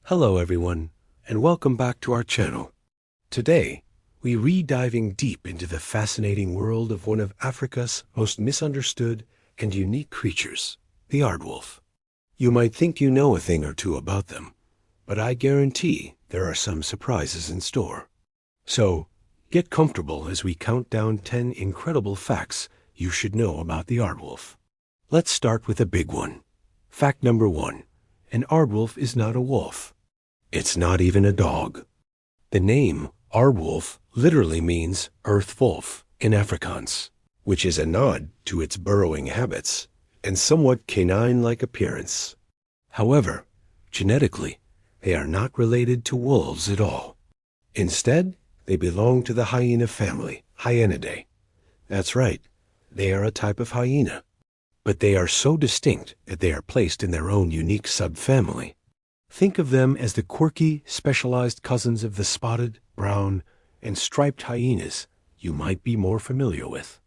Hello everyone, and welcome back to our channel. Today, we re-diving deep into the fascinating world of one of Africa's most misunderstood and unique creatures, the aardwolf. You might think you know a thing or two about them, but I guarantee there are some surprises in store. So, get comfortable as we count down 10 incredible facts you should know about the aardwolf. Let's start with a big one. Fact number 1. An aardwolf is not a wolf. It's not even a dog. The name Aardwolf literally means earth wolf in Afrikaans, which is a nod to its burrowing habits and somewhat canine-like appearance. However, genetically, they are not related to wolves at all. Instead, they belong to the hyena family, Hyenidae. That's right, they are a type of hyena, but they are so distinct that they are placed in their own unique subfamily. Think of them as the quirky, specialized cousins of the spotted, brown, and striped hyenas you might be more familiar with.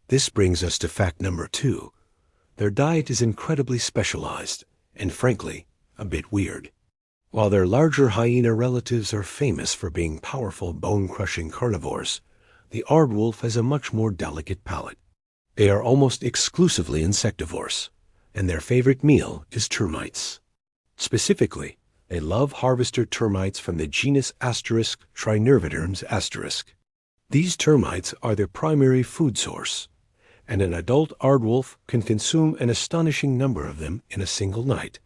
This brings us to fact number 2. Their diet is incredibly specialized, and frankly, a bit weird. While their larger hyena relatives are famous for being powerful bone-crushing carnivores, the aardwolf has a much more delicate palate. They are almost exclusively insectivores, and their favorite meal is termites. Specifically, they love harvester termites from the genus Trinerviderms*. These termites are their primary food source, and an adult aardwolf can consume an astonishing number of them in a single night,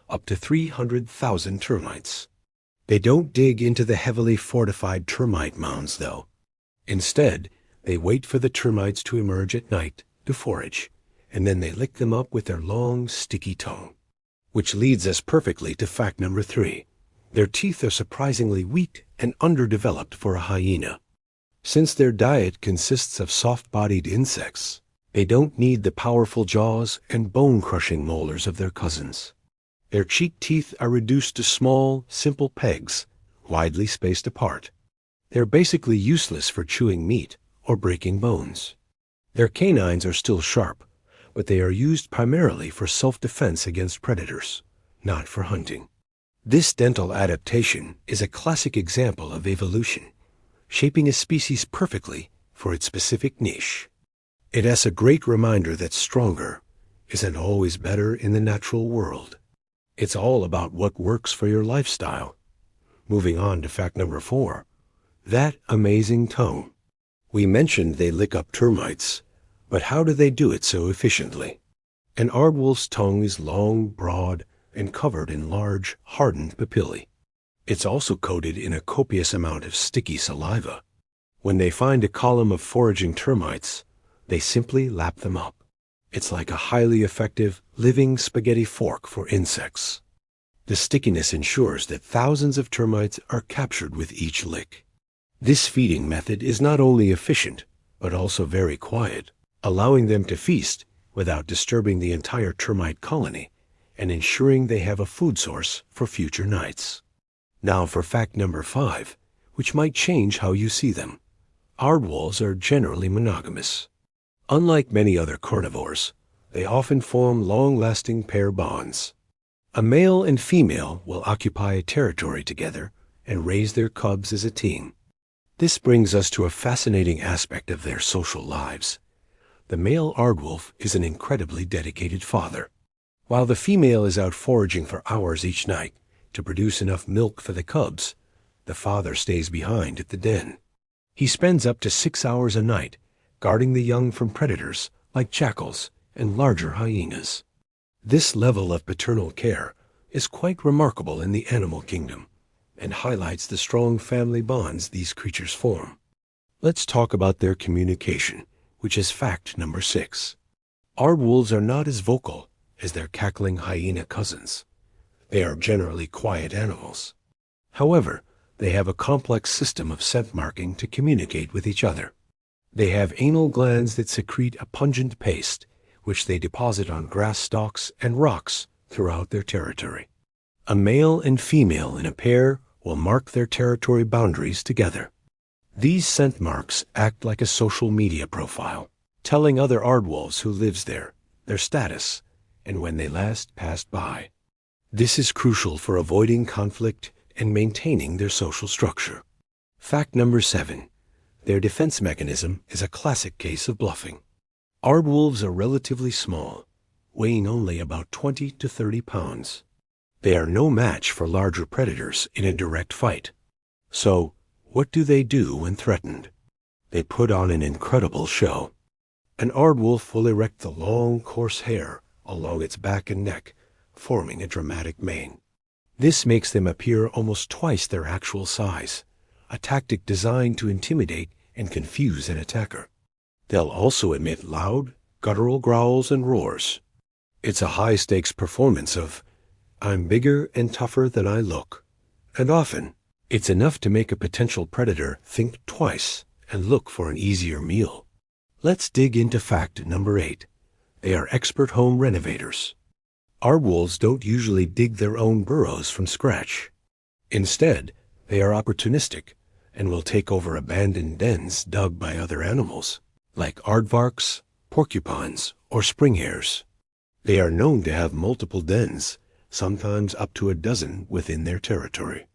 up to 300,000 termites. They don't dig into the heavily fortified termite mounds, though. Instead, they wait for the termites to emerge at night to forage, and then they lick them up with their long, sticky tongue. Which leads us perfectly to fact number 3. Their teeth are surprisingly weak and underdeveloped for a hyena. Since their diet consists of soft-bodied insects, they don't need the powerful jaws and bone-crushing molars of their cousins. Their cheek teeth are reduced to small, simple pegs, widely spaced apart. They're basically useless for chewing meat or breaking bones. Their canines are still sharp, but they are used primarily for self-defense against predators, not for hunting. This dental adaptation is a classic example of evolution, shaping a species perfectly for its specific niche. It's a great reminder that stronger isn't always better in the natural world. It's all about what works for your lifestyle. Moving on to fact number 4. That amazing tongue. We mentioned they lick up termites, but how do they do it so efficiently? An aardwolf's tongue is long, broad, and covered in large, hardened papillae. It's also coated in a copious amount of sticky saliva. When they find a column of foraging termites, they simply lap them up. It's like a highly effective, living spaghetti fork for insects. The stickiness ensures that thousands of termites are captured with each lick. This feeding method is not only efficient, but also very quiet, allowing them to feast without disturbing the entire termite colony and ensuring they have a food source for future nights. Now for fact number 5, which might change how you see them. Aardwolves are generally monogamous. Unlike many other carnivores, they often form long-lasting pair bonds. A male and female will occupy a territory together and raise their cubs as a team. This brings us to a fascinating aspect of their social lives. The male aardwolf is an incredibly dedicated father. While the female is out foraging for hours each night to produce enough milk for the cubs, the father stays behind at the den. He spends up to 6 hours a night guarding the young from predators like jackals and larger hyenas. This level of paternal care is quite remarkable in the animal kingdom and highlights the strong family bonds these creatures form. Let's talk about their communication, which is fact number 6. Aardwolves are not as vocal as their cackling hyena cousins. They are generally quiet animals. However, they have a complex system of scent marking to communicate with each other. They have anal glands that secrete a pungent paste, which they deposit on grass stalks and rocks throughout their territory. A male and female in a pair will mark their territory boundaries together. These scent marks act like a social media profile, telling other aardwolves who lives there, their status, and when they last passed by. This is crucial for avoiding conflict and maintaining their social structure. Fact number 7. Their defense mechanism is a classic case of bluffing. Aardwolves are relatively small, weighing only about 20 to 30 pounds. They are no match for larger predators in a direct fight. So, what do they do when threatened? They put on an incredible show. An aardwolf will erect the long, coarse hair along its back and neck, forming a dramatic mane. This makes them appear almost twice their actual size, a tactic designed to intimidate and confuse an attacker. They'll also emit loud, guttural growls and roars. It's a high-stakes performance of, "I'm bigger and tougher than I look." And often, it's enough to make a potential predator think twice and look for an easier meal. Let's dig into fact number 8. They are expert home renovators. Aardwolves don't usually dig their own burrows from scratch. Instead, they are opportunistic and will take over abandoned dens dug by other animals, like aardvarks, porcupines, or spring hares. They are known to have multiple dens, sometimes up to a dozen within their territory.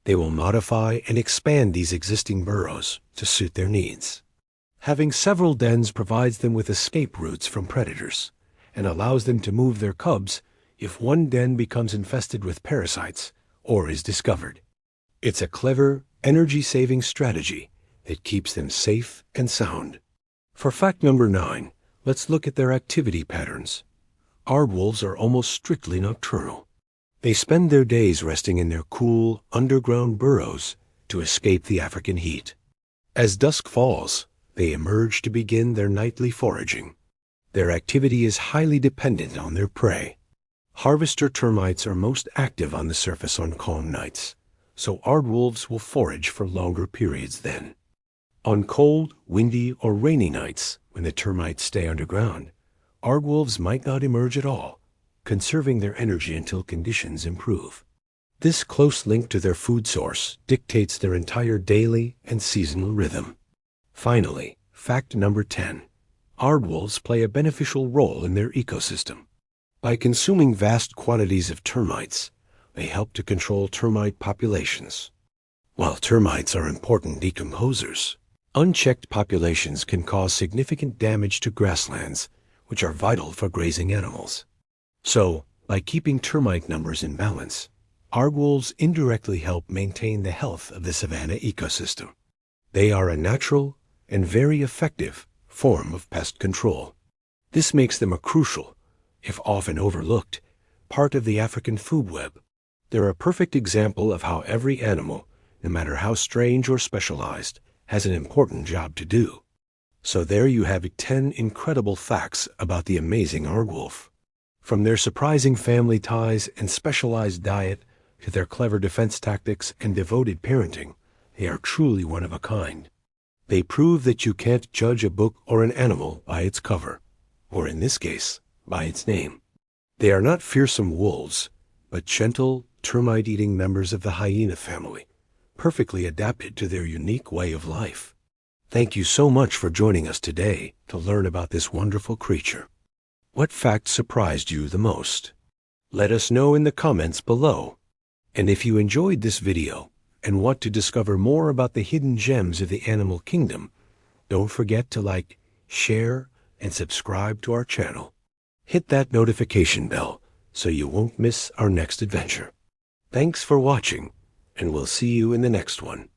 They will modify and expand these existing burrows to suit their needs. Having several dens provides them with escape routes from predators and allows them to move their cubs if one den becomes infested with parasites or is discovered. It's a clever, energy-saving strategy that keeps them safe and sound. For fact number 9, let's look at their activity patterns. Aardwolves are almost strictly nocturnal. They spend their days resting in their cool, underground burrows to escape the African heat. As dusk falls, they emerge to begin their nightly foraging. Their activity is highly dependent on their prey. Harvester termites are most active on the surface on calm nights, so aardwolves will forage for longer periods then. On cold, windy, or rainy nights, when the termites stay underground, aardwolves might not emerge at all, conserving their energy until conditions improve. This close link to their food source dictates their entire daily and seasonal rhythm. Finally, fact number 10. Aardwolves play a beneficial role in their ecosystem. By consuming vast quantities of termites, they help to control termite populations. While termites are important decomposers, unchecked populations can cause significant damage to grasslands, which are vital for grazing animals. So, by keeping termite numbers in balance, aardwolves indirectly help maintain the health of the savanna ecosystem. They are a natural and very effective form of pest control. This makes them a crucial, if often overlooked, part of the African food web. They're a perfect example of how every animal, no matter how strange or specialized, has an important job to do. So there you have 10 incredible facts about the amazing aardwolf. From their surprising family ties and specialized diet to their clever defense tactics and devoted parenting, they are truly one of a kind. They prove that you can't judge a book or an animal by its cover, or in this case, by its name. They are not fearsome wolves, but gentle, termite-eating members of the hyena family, perfectly adapted to their unique way of life. Thank you so much for joining us today to learn about this wonderful creature. What fact surprised you the most? Let us know in the comments below. And if you enjoyed this video and want to discover more about the hidden gems of the animal kingdom, don't forget to like, share, and subscribe to our channel. Hit that notification bell so you won't miss our next adventure. Thanks for watching, and we'll see you in the next one.